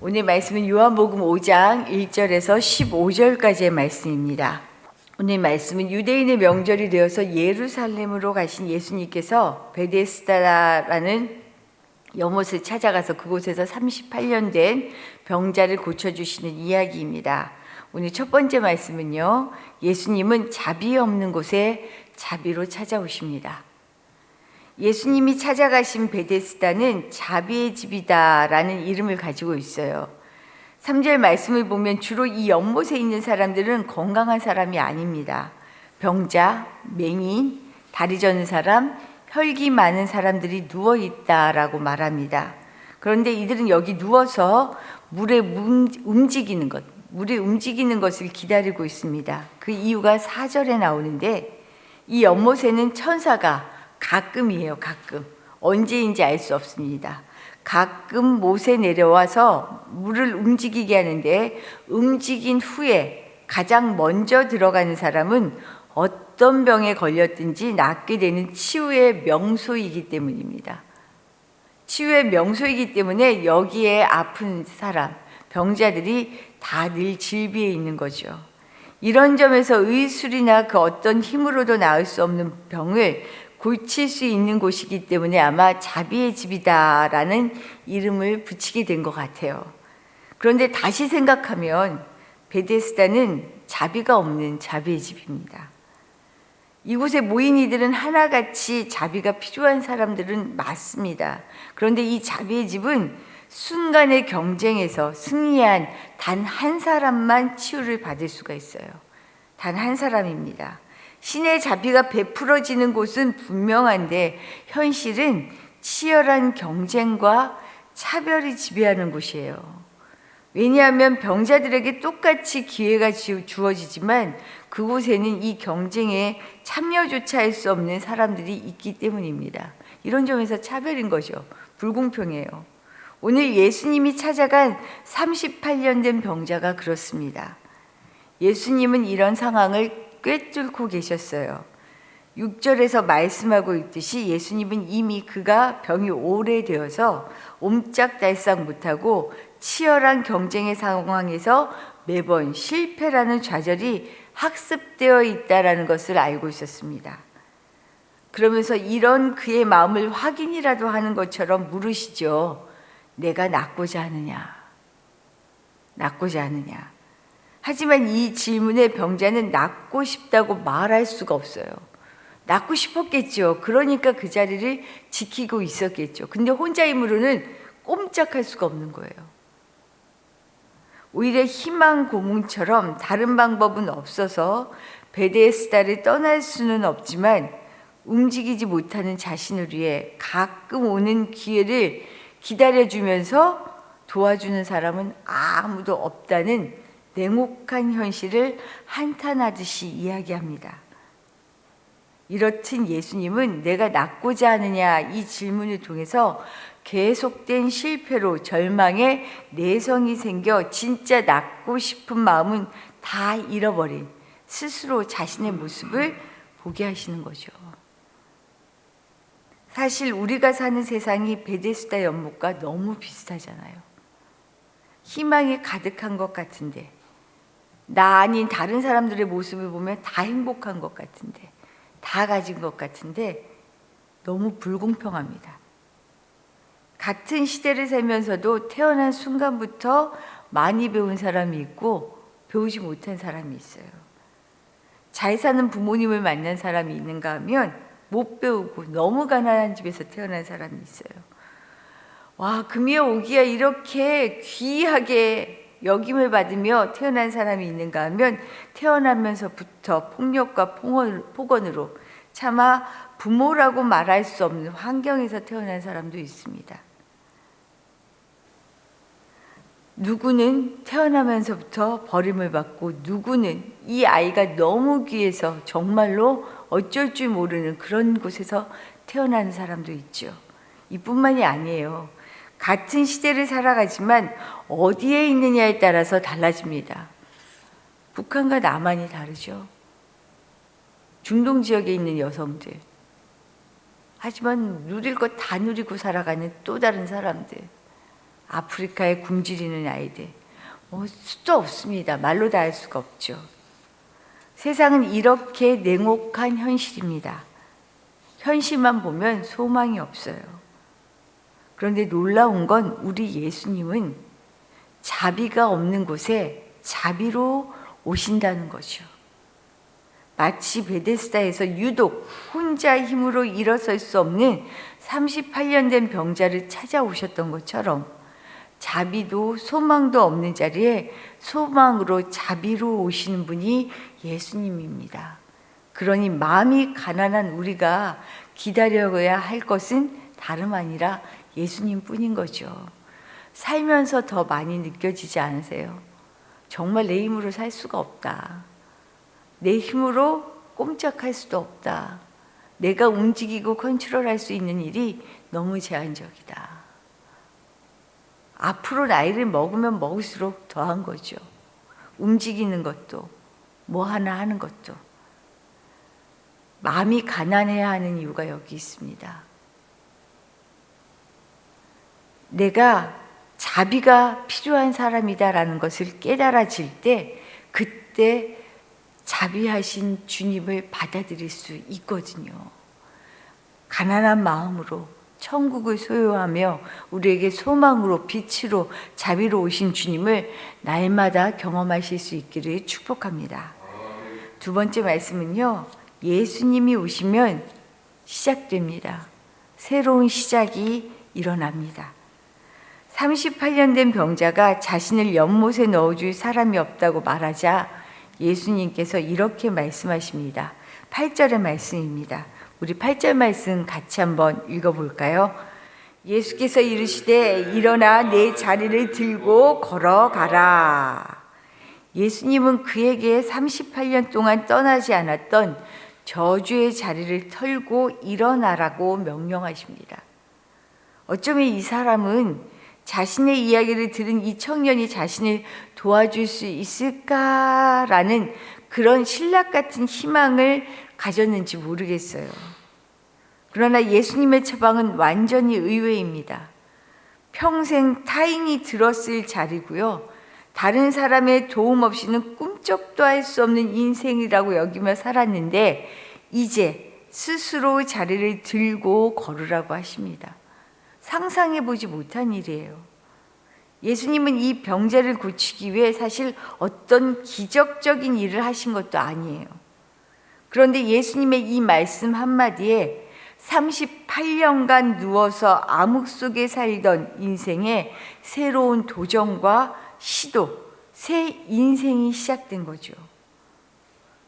오늘 말씀은 요한복음 5장 1절에서 15절까지의 말씀입니다. 오늘 말씀은 유대인의 명절이 되어서 예루살렘으로 가신 예수님께서 베데스다라는 연못을 찾아가서 그곳에서 38년 된 병자를 고쳐주시는 이야기입니다. 오늘 첫 번째 말씀은요, 예수님은 자비 없는 곳에 자비로 찾아오십니다. 예수님이 찾아가신 베데스다는 자비의 집이다라는 이름을 가지고 있어요. 3절 말씀을 보면 주로 이 연못에 있는 사람들은 건강한 사람이 아닙니다. 병자, 맹인, 다리 저는 사람, 혈기 많은 사람들이 누워있다라고 말합니다. 그런데 이들은 여기 누워서 물이 움직이는 것을 기다리고 있습니다. 그 이유가 4절에 나오는데, 이 연못에는 천사가 가끔이에요. 가끔. 언제인지 알 수 없습니다. 가끔 못에 내려와서 물을 움직이게 하는데, 움직인 후에 가장 먼저 들어가는 사람은 어떤 병에 걸렸든지 낫게 되는 치유의 명소이기 때문입니다. 치유의 명소이기 때문에 여기에 아픈 사람, 병자들이 다 늘 질비해 있는 거죠. 이런 점에서 의술이나 그 어떤 힘으로도 나을 수 없는 병을 고칠 수 있는 곳이기 때문에 아마 자비의 집이다라는 이름을 붙이게 된 것 같아요. 그런데 다시 생각하면 베데스다는 자비가 없는 자비의 집입니다. 이곳에 모인 이들은 하나같이 자비가 필요한 사람들은 맞습니다. 그런데 이 자비의 집은 순간의 경쟁에서 승리한 단 한 사람만 치유를 받을 수가 있어요. 단 한 사람입니다. 신의 자비가 베풀어지는 곳은 분명한데 현실은 치열한 경쟁과 차별이 지배하는 곳이에요. 왜냐하면 병자들에게 똑같이 기회가 주어지지만 그곳에는 이 경쟁에 참여조차 할 수 없는 사람들이 있기 때문입니다. 이런 점에서 차별인 거죠. 불공평해요. 오늘 예수님이 찾아간 38년 된 병자가 그렇습니다. 예수님은 이런 상황을 꿰뚫고 계셨어요. 6절에서 말씀하고 있듯이 예수님은 이미 그가 병이 오래되어서 옴짝달싹 못하고 치열한 경쟁의 상황에서 매번 실패라는 좌절이 학습되어 있다는 것을 알고 있었습니다. 그러면서 이런 그의 마음을 확인이라도 하는 것처럼 물으시죠. 내가 낫고자 하느냐? 낫고자 하느냐? 하지만 이 질문에 병자는 낫고 싶다고 말할 수가 없어요. 낫고 싶었겠죠. 그러니까 그 자리를 지키고 있었겠죠. 근데 혼자 힘으로는 꼼짝할 수가 없는 거예요. 오히려 희망 고문처럼 다른 방법은 없어서 베데스다를 떠날 수는 없지만 움직이지 못하는 자신을 위해 가끔 오는 기회를 기다려주면서 도와주는 사람은 아무도 없다는 냉혹한 현실을 한탄하듯이 이야기합니다. 이렇듯 예수님은 내가 낫고자 하느냐 이 질문을 통해서 계속된 실패로 절망에 내성이 생겨 진짜 낫고 싶은 마음은 다 잃어버린 스스로 자신의 모습을 보게 하시는 거죠. 사실 우리가 사는 세상이 베데스다 연못과 너무 비슷하잖아요. 희망이 가득한 것 같은데, 나 아닌 다른 사람들의 모습을 보면 다 행복한 것 같은데, 다 가진 것 같은데 너무 불공평합니다. 같은 시대를 살면서도 태어난 순간부터 많이 배운 사람이 있고 배우지 못한 사람이 있어요. 잘 사는 부모님을 만난 사람이 있는가 하면 못 배우고 너무 가난한 집에서 태어난 사람이 있어요. 와, 금이야 오기야 이렇게 귀하게 여김을 받으며 태어난 사람이 있는가 하면 태어나면서부터 폭력과 폭언으로 차마 부모라고 말할 수 없는 환경에서 태어난 사람도 있습니다. 누구는 태어나면서부터 버림을 받고 누구는 이 아이가 너무 귀해서 정말로 어쩔 줄 모르는 그런 곳에서 태어나는 사람도 있죠. 이뿐만이 아니에요. 같은 시대를 살아가지만 어디에 있느냐에 따라서 달라집니다. 북한과 남한이 다르죠. 중동 지역에 있는 여성들, 하지만 누릴 것 다 누리고 살아가는 또 다른 사람들, 아프리카에 굶주리는 아이들, 수도 없습니다. 말로 다 할 수가 없죠. 세상은 이렇게 냉혹한 현실입니다. 현실만 보면 소망이 없어요. 그런데 놀라운 건 우리 예수님은 자비가 없는 곳에 자비로 오신다는 거죠. 마치 베데스다에서 유독 혼자 힘으로 일어설 수 없는 38년 된 병자를 찾아오셨던 것처럼 자비도 소망도 없는 자리에 소망으로 자비로 오시는 분이 예수님입니다. 그러니 마음이 가난한 우리가 기다려야 할 것은 다름 아니라 예수님 뿐인 거죠. 살면서 더 많이 느껴지지 않으세요? 정말 내 힘으로 살 수가 없다. 내 힘으로 꼼짝할 수도 없다. 내가 움직이고 컨트롤할 수 있는 일이 너무 제한적이다. 앞으로 나이를 먹으면 먹을수록 더한 거죠. 움직이는 것도, 뭐 하나 하는 것도. 마음이 가난해야 하는 이유가 여기 있습니다. 내가 자비가 필요한 사람이다라는 것을 깨달아질 때, 그때 자비하신 주님을 받아들일 수 있거든요. 가난한 마음으로 천국을 소유하며 우리에게 소망으로 빛으로 자비로 오신 주님을 날마다 경험하실 수 있기를 축복합니다. 두 번째 말씀은요, 예수님이 오시면 시작됩니다. 새로운 시작이 일어납니다. 38년 된 병자가 자신을 연못에 넣어줄 사람이 없다고 말하자 예수님께서 이렇게 말씀하십니다. 8절의 말씀입니다. 우리 8절 말씀 같이 한번 읽어볼까요? 예수께서 이르시되 일어나 내 자리를 들고 걸어가라. 예수님은 그에게 38년 동안 떠나지 않았던 저주의 자리를 털고 일어나라고 명령하십니다. 어쩌면 이 사람은 자신의 이야기를 들은 이 청년이 자신을 도와줄 수 있을까라는 그런 신락 같은 희망을 가졌는지 모르겠어요. 그러나 예수님의 처방은 완전히 의외입니다. 평생 타인이 들었을 자리고요. 다른 사람의 도움 없이는 꿈쩍도 할 수 없는 인생이라고 여기며 살았는데 이제 스스로 자리를 들고 걸으라고 하십니다. 상상해보지 못한 일이에요. 예수님은 이 병자를 고치기 위해 사실 어떤 기적적인 일을 하신 것도 아니에요. 그런데 예수님의 이 말씀 한마디에 38년간 누워서 암흑 속에 살던 인생에 새로운 도전과 시도, 새 인생이 시작된 거죠.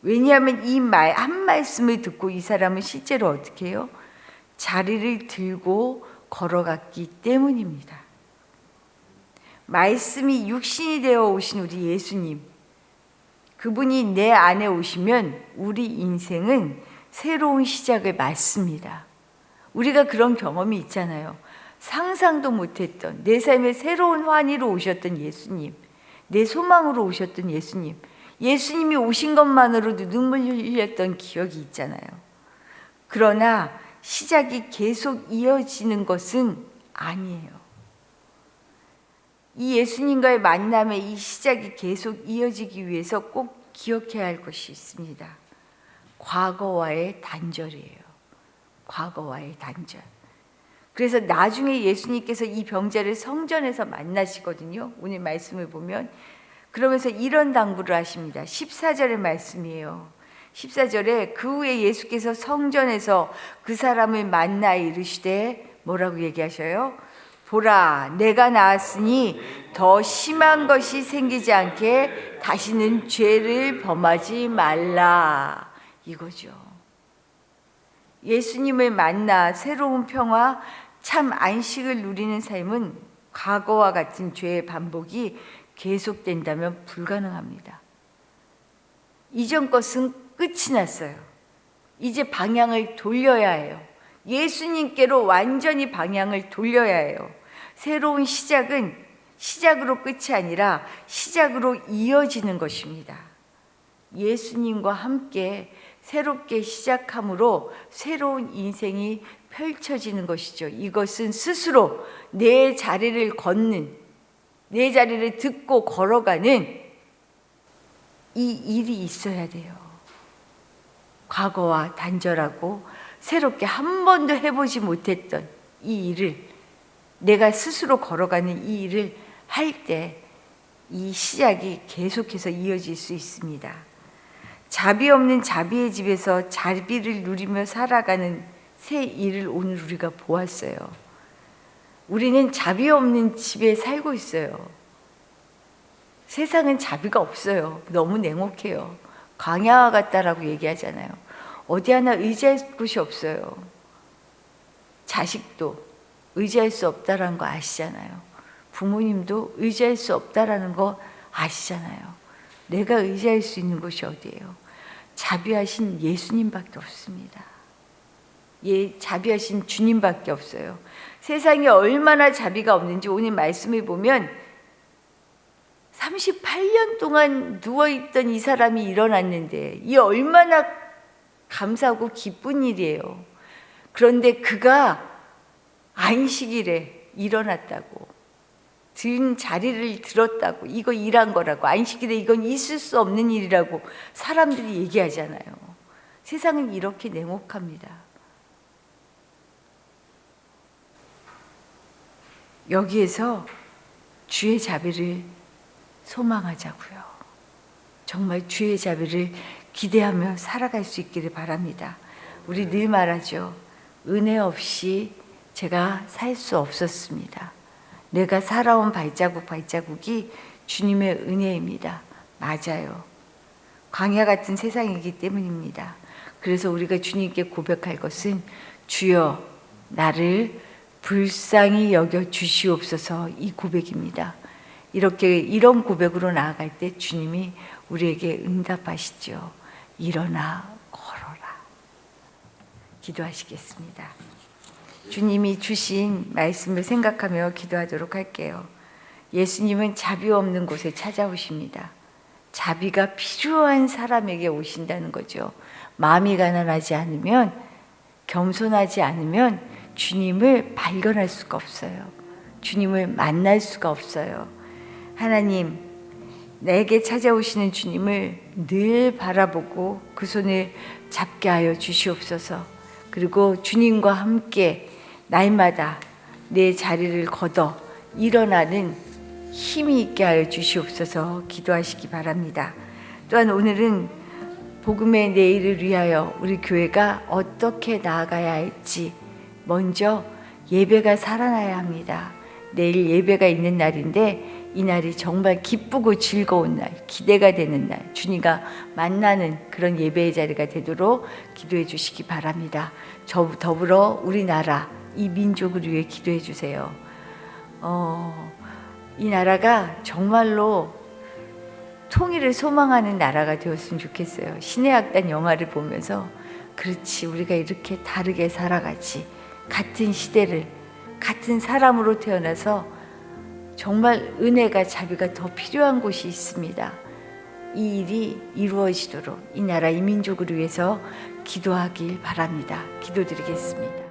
왜냐하면 이 말 한 말씀을 듣고 이 사람은 실제로 어떻게 해요? 자리를 들고 걸어갔기 때문입니다. 말씀이 육신이 되어 오신 우리 예수님, 그분이 내 안에 오시면 우리 인생은 새로운 시작을 맞습니다. 우리가 그런 경험이 있잖아요. 상상도 못했던 내 삶에 새로운 환희로 오셨던 예수님, 내 소망으로 오셨던 예수님, 예수님이 오신 것만으로도 눈물 흘렸던 기억이 있잖아요. 그러나 시작이 계속 이어지는 것은 아니에요. 이 예수님과의 만남의 이 시작이 계속 이어지기 위해서 꼭 기억해야 할 것이 있습니다. 과거와의 단절이에요. 과거와의 단절. 그래서 나중에 예수님께서 이 병자를 성전에서 만나시거든요. 오늘 말씀을 보면 그러면서 이런 당부를 하십니다. 14절의 말씀이에요. 14절에 그 후에 예수께서 성전에서 그 사람을 만나 이르시되 뭐라고 얘기하셔요? 보라, 내가 나았으니 더 심한 것이 생기지 않게 다시는 죄를 범하지 말라. 이거죠. 예수님을 만나 새로운 평화, 참 안식을 누리는 삶은 과거와 같은 죄의 반복이 계속된다면 불가능합니다. 이전 것은 끝이 났어요. 이제 방향을 돌려야 해요. 예수님께로 완전히 방향을 돌려야 해요. 새로운 시작은 시작으로 끝이 아니라 시작으로 이어지는 것입니다. 예수님과 함께 새롭게 시작함으로 새로운 인생이 펼쳐지는 것이죠. 이것은 스스로 내 자리를 걷는, 내 자리를 듣고 걸어가는 이 일이 있어야 돼요. 과거와 단절하고 새롭게 한 번도 해보지 못했던 이 일을, 내가 스스로 걸어가는 이 일을 할 때 이 시작이 계속해서 이어질 수 있습니다. 자비 없는 자비의 집에서 자비를 누리며 살아가는 새 일을 오늘 우리가 보았어요. 우리는 자비 없는 집에 살고 있어요. 세상은 자비가 없어요. 너무 냉혹해요. 광야와 같다라고 얘기하잖아요. 어디 하나 의지할 곳이 없어요. 자식도 의지할 수 없다라는 거 아시잖아요. 부모님도 의지할 수 없다라는 거 아시잖아요. 내가 의지할 수 있는 곳이 어디예요? 자비하신 예수님밖에 없습니다. 자비하신 주님밖에 없어요. 세상에 얼마나 자비가 없는지 오늘 말씀을 보면 38년 동안 누워있던 이 사람이 일어났는데 이 얼마나 감사하고 기쁜 일이에요. 그런데 그가 안식일에 일어났다고, 든 자리를 들었다고, 이거 일한 거라고, 안식일에 이건 있을 수 없는 일이라고 사람들이 얘기하잖아요. 세상은 이렇게 냉혹합니다. 여기에서 주의 자비를 소망하자고요. 정말 주의 자비를 기대하며 살아갈 수 있기를 바랍니다. 우리 늘 말하죠. 은혜 없이 제가 살 수 없었습니다. 내가 살아온 발자국이 주님의 은혜입니다. 맞아요. 광야 같은 세상이기 때문입니다. 그래서 우리가 주님께 고백할 것은 주여 나를 불쌍히 여겨 주시옵소서, 이 고백입니다. 이런 고백으로 나아갈 때 주님이 우리에게 응답하시죠. 일어나 걸어라. 기도하시겠습니다. 주님이 주신 말씀을 생각하며 기도하도록 할게요. 예수님은 자비 없는 곳에 찾아오십니다. 자비가 필요한 사람에게 오신다는 거죠. 마음이 가난하지 않으면, 겸손하지 않으면 주님을 발견할 수가 없어요. 주님을 만날 수가 없어요. 하나님, 내게 찾아오시는 주님을 늘 바라보고 그 손을 잡게 하여 주시옵소서. 그리고 주님과 함께 날마다 내 자리를 걷어 일어나는 힘이 있게 하여 주시옵소서 기도하시기 바랍니다. 또한 오늘은 복음의 내일을 위하여 우리 교회가 어떻게 나아가야 할지 먼저 예배가 살아나야 합니다. 내일 예배가 있는 날인데 이 날이 정말 기쁘고 즐거운 날, 기대가 되는 날, 주님과 만나는 그런 예배의 자리가 되도록 기도해 주시기 바랍니다. 더불어 우리나라, 이 민족을 위해 기도해 주세요. 이 나라가 정말로 통일을 소망하는 나라가 되었으면 좋겠어요. 신의 악단 영화를 보면서 그렇지, 우리가 이렇게 다르게 살아가지, 같은 시대를 같은 사람으로 태어나서 정말 은혜가, 자비가 더 필요한 곳이 있습니다. 이 일이 이루어지도록 이 나라, 이 민족을 위해서 기도하길 바랍니다. 기도드리겠습니다.